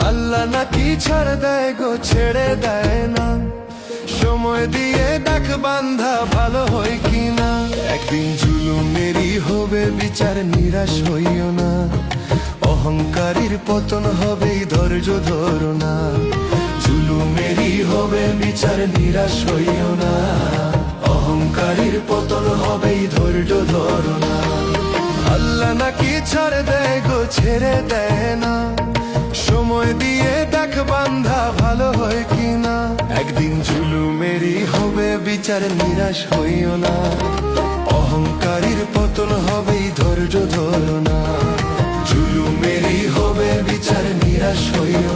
আল্লাহ নাকি ছাড় দেয় গো, ছেড়ে দেয় না। সময় দিয়ে দেখ বান্ধা ভালো হয় কিনা। একদিন জুলুমেরই হবে বিচার, নিরাশ হইও না। অহংকারীর পতন হবে, ধৈর্য ধরো না। জুলুমেরই হবে বিচার, নিরাশ হইও না। অহংকারীর পতন হবে, ধৈর্য ধরো না। আল্লাহ নাকি ছাড় দেয় গো, ছেড়ে দেয় না। সময় দিয়ে দেখ বান্ধা ভালো হয় কিনা। একদিন জুলুমেরই হবে বিচার, নিরাশ হইও না। অহংকারীর পতন হবে, ধৈর্য ধরো না। জুলুমেরই হবে বিচার, নিরাশ হইও